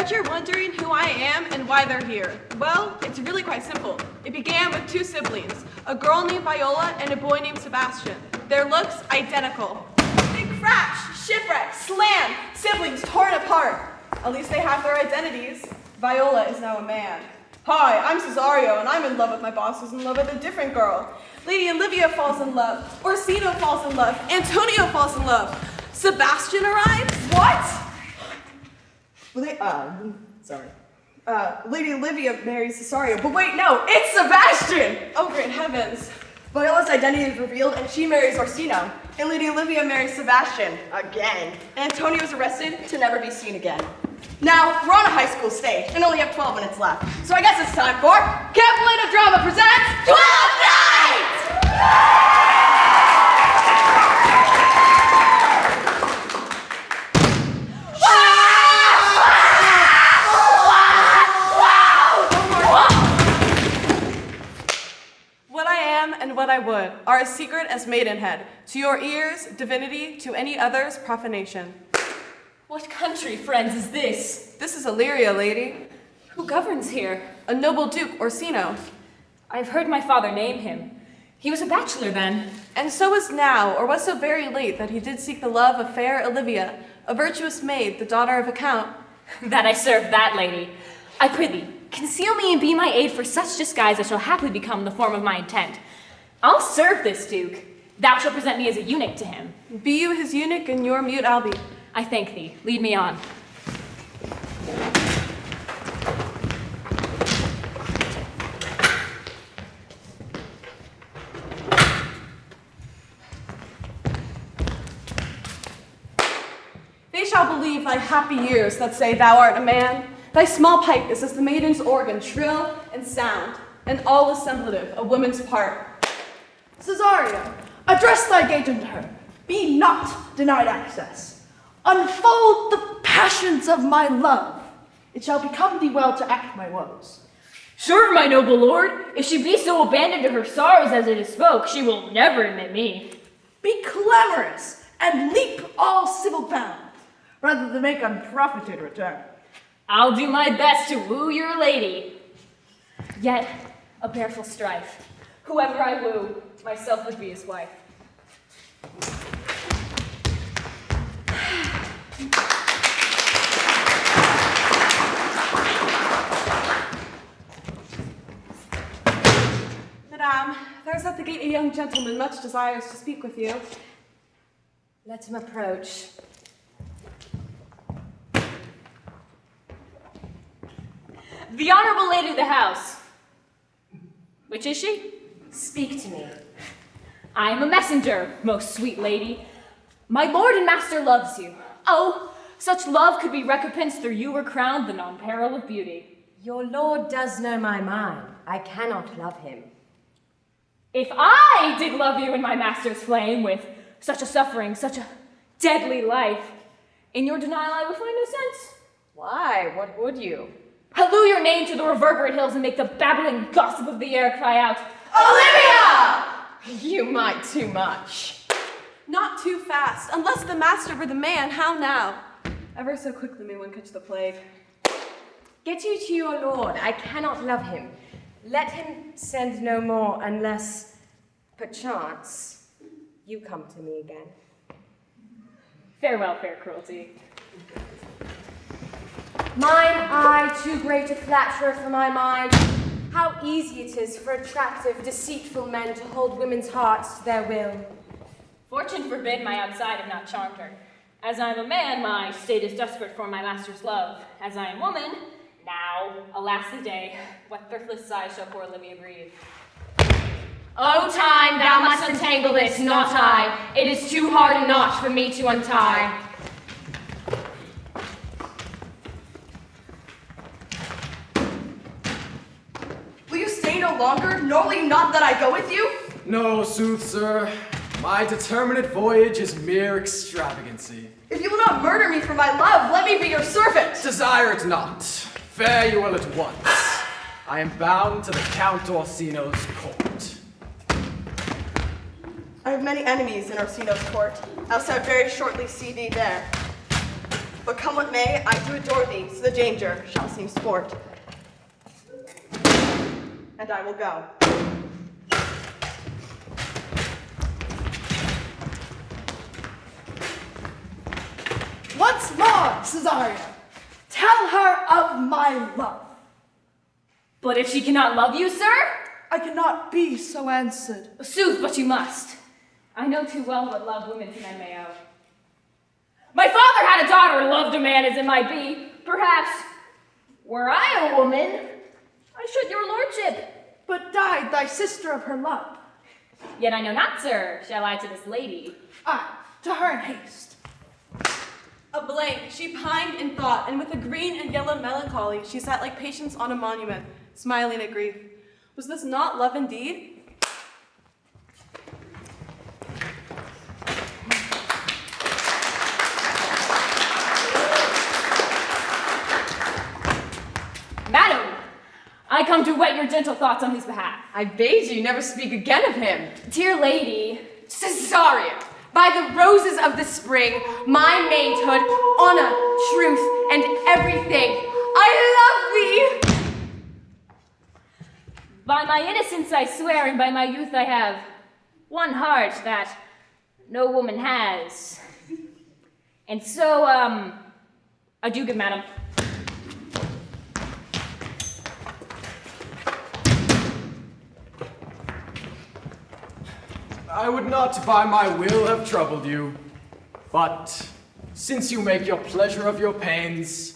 bet you're wondering who I am and why they're here. Well, it's really quite simple. It began with two siblings, a girl named Viola and a boy named Sebastian. Their looks, identical. Big crash, shipwreck, slam, siblings torn apart. At least they have their identities. Viola is now a man. Hi, I'm Cesario, and I'm in love with my boss who's in love with a different girl. Lady Olivia falls in love. Orsino falls in love. Antonio falls in love. Sebastian arrives? What? Lady Olivia marries Cesario, but wait, no, it's Sebastian! Oh, great heavens. Viola's identity is revealed, and she marries Orsino. And Lady Olivia marries Sebastian, again. And Antonio is arrested to never be seen again. Now, we're on a high school stage, and only have 12 minutes left. So I guess it's time for Capulina Drama presents Twelfth Night! And what I would are as secret as Maidenhead. To your ears, divinity, to any others, profanation. What country, friends, is this? This is Illyria, lady. Who governs here? A noble duke, Orsino. I've heard my father name him. He was a bachelor then. And so is now, or was so very late that he did seek the love of fair Olivia, a virtuous maid, the daughter of a count. That I serve that lady. I prithee, conceal me and be my aid for such disguise as shall happily become the form of my intent. I'll serve this duke. Thou shalt present me as a eunuch to him. Be you his eunuch, and your mute I'll be. I thank thee. Lead me on. They shall believe thy happy years that say thou art a man. Thy small pipe is as the maiden's organ, shrill and sound, and all assemblative, a woman's part. Cesario, address thy gate unto her. Be not denied access. Unfold the passions of my love. It shall become thee well to act my woes. Sure, my noble lord, if she be so abandoned to her sorrows as it is spoke, she will never admit me. Be clamorous and leap all civil bounds, rather than make unprofited return. I'll do my best to woo your lady. Yet, a bearful strife. Whoever I woo, myself would be his wife. Madame, there is at the gate a young gentleman much desires to speak with you. Let him approach. The honorable lady of the house. Which is she? Speak to me. I am a messenger, most sweet lady. My lord and master loves you. Oh, such love could be recompensed through you were crowned the non-peril of beauty. Your lord does know my mind. I cannot love him. If I did love you in my master's flame with such a suffering, such a deadly life, in your denial I would find no sense. Why? What would you? Halloo your name to the reverberate hills and make the babbling gossip of the air cry out, Olivia! You might too much. Not too fast. Unless the master were the man, how now? Ever so quickly may one catch the plague. Get you to your lord. I cannot love him. Let him send no more unless, perchance, you come to me again. farewell, fair cruelty. Mine eye too great a flatterer for my mind. How easy it is for attractive, deceitful men to hold women's hearts to their will. Fortune forbid my outside have not charmed her. As I am a man, my state is desperate for my master's love. As I am woman, now, alas the day, what thriftless sigh shall poor Olivia breathe? O time, thou must entangle this, not I. It is too hard a knot for me to untie. Will you stay no longer, nor will you not that I go with you? No, sooth, sir. My determinate voyage is mere extravagancy. If you will not murder me for my love, let me be your servant. Desire it not. Fare you well at once. I am bound to the Count Orsino's court. I have many enemies in Orsino's court. I'll very shortly see thee there. But come what may, I do adore thee, so the danger shall seem sport. And I will go. Once more, Cesario, tell her of my love. But if she cannot love you, sir? I cannot be so answered. Sooth, but you must. I know too well what love women to men may owe. My father had a daughter, loved a man as it might be. Perhaps, were I a woman, I should your lordship. But died thy sister of her love. Yet I know not, sir, shall I to this lady. Aye, to her in haste. A blank, she pined in thought, and with a green and yellow melancholy, she sat like patience on a monument, smiling at grief. Was this not love indeed? Madam, I come to whet your gentle thoughts on his behalf. I bade you never speak again of him. Dear lady, Cesario, by the roses of the spring, my maidhood, honor, truth, and everything, I love thee! by my innocence I swear, and by my youth I have one heart that no woman has. And so, adieu, good madam. I would not by my will have troubled you, but since you make your pleasure of your pains,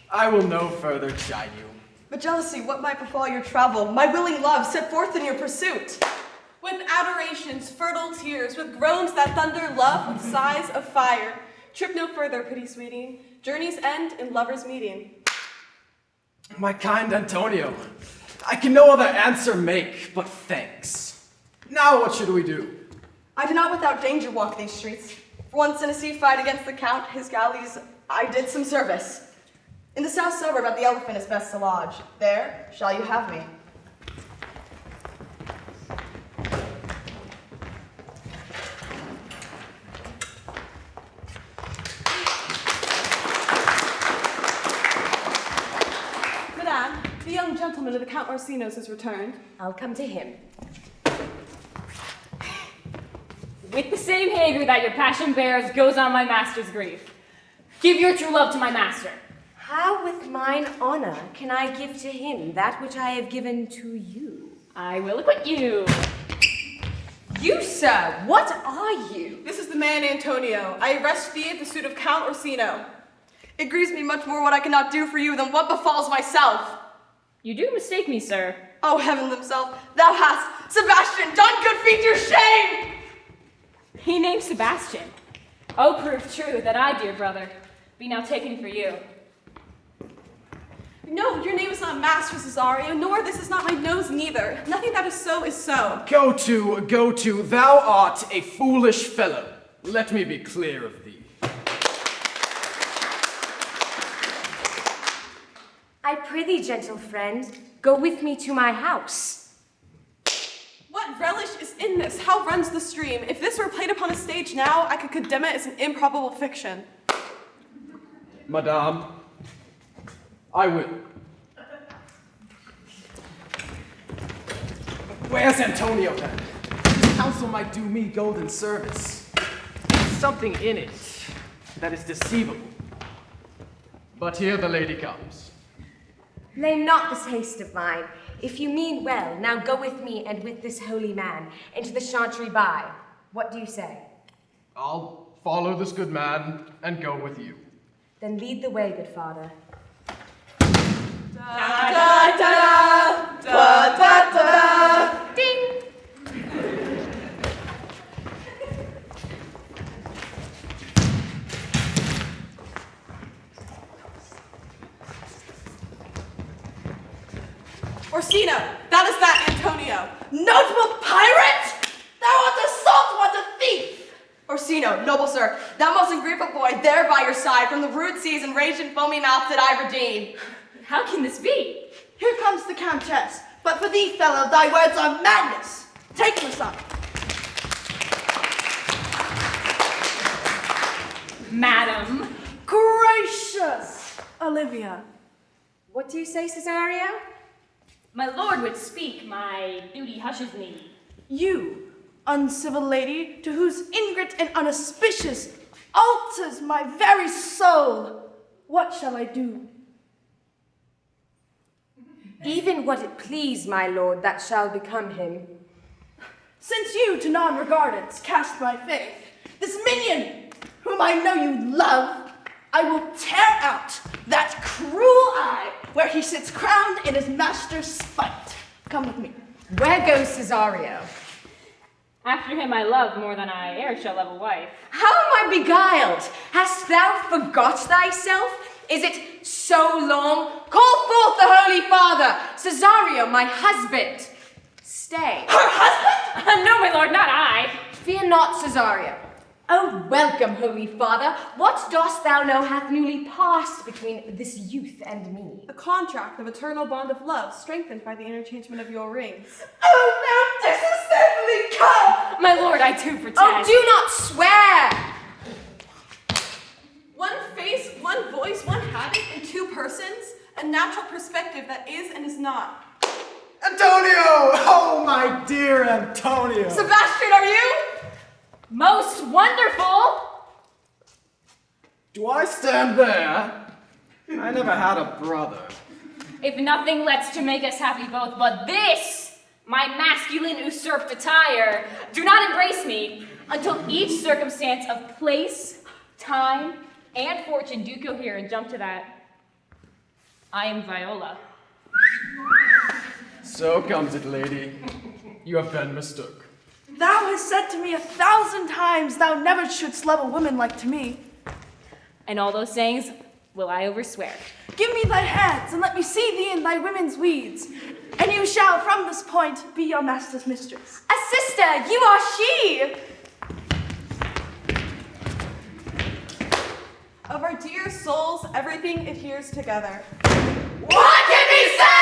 I will no further chide you. But jealousy, what might befall your travel? My willing love, set forth in your pursuit. With adorations, fertile tears, with groans that thunder love, with sighs of fire. Trip no further, pretty sweeting. Journeys end in lovers' meeting. My kind Antonio, I can no other answer make but thanks. Now what should we do? I do not without danger walk these streets. For once in a sea fight against the Count, his galleys, I did some service. In the south suburb at the Elephant is best to lodge. There shall you have me. Madame, the young gentleman of the Count Orsino's has returned. I'll come to him. With the same hager that your passion bears goes on my master's grief. Give your true love to my master. How with mine honor can I give to him that which I have given to you? I will acquit you. You, sir, what are you? This is the man Antonio. I arrest thee at the suit of Count Orsino. It grieves me much more what I cannot do for you than what befalls myself. You do mistake me, sir. Oh, heaven themselves, thou hast, Sebastian, done good feet your shame! He named Sebastian. Oh, prove true that I, dear brother, be now taken for you. No, your name is not Master Cesario, nor this is not my nose neither. Nothing that is so. Go to, thou art a foolish fellow. Let me be clear of thee. I prithee, gentle friend, go with me to my house. What relish is in this? How runs the stream? If this were played upon a stage now, I could condemn it as an improbable fiction. Madame, I will. Where's Antonio then? His counsel might do me golden service. There's something in it that is deceivable. But here the lady comes. Blame not this haste of mine. If you mean well, now go with me and with this holy man into the chantry by. What do you say? I'll follow this good man and go with you. Then lead the way, good father. Ding! Orsino, that is that Antonio. Notable pirate! Thou art a salt, what a thief! Orsino, noble sir, thou most ungrateful boy, there by your side, from the rude seas and rage and foamy mouth did I redeem. How can this be? Here comes the Countess. But for thee, fellow, thy words are madness. Take them aside. Madam, Great us, Olivia. What do you say, Cesario? My lord would speak, my duty hushes me. You, uncivil lady, to whose ingrat and unauspicious alters my very soul, what shall I do? Even what it please, my lord, that shall become him. Since you to non-regardance cast my faith, this minion, whom I know you love, I will tear out that cruel eye where he sits crowned in his master's spite. Come with me. Where goes Cesario? After him I love more than I e'er shall love a wife. How am I beguiled? Hast thou forgot thyself? Is it so long? Call forth the Holy Father, Cesario, my husband. Stay. Her husband? No, my lord, not I. Fear not, Cesario. Oh, welcome, Holy Father. What dost thou know hath newly passed between this youth and me? A contract of eternal bond of love, strengthened by the interchangement of your rings. Oh, now this is certainly come! My lord, I do protest. Oh, do not swear! One face, one voice, one habit in two persons, a natural perspective that is and is not. Antonio! Oh, my dear Antonio! Sebastian, are you? Most wonderful! Do I stand there? I never had a brother. If nothing lets to make us happy both but this, my masculine usurped attire, do not embrace me until each circumstance of place, time, and fortune do cohere and jump to that. I am Viola. So comes it, lady. You have been mistook. Thou hast said to me 1,000 times thou never shouldst love a woman like to me. And all those sayings will I overswear. Give me thy hands, and let me see thee in thy women's weeds, and you shall from this point be your master's mistress. A sister, you are she! Of our dear souls, everything adheres together. What can be said?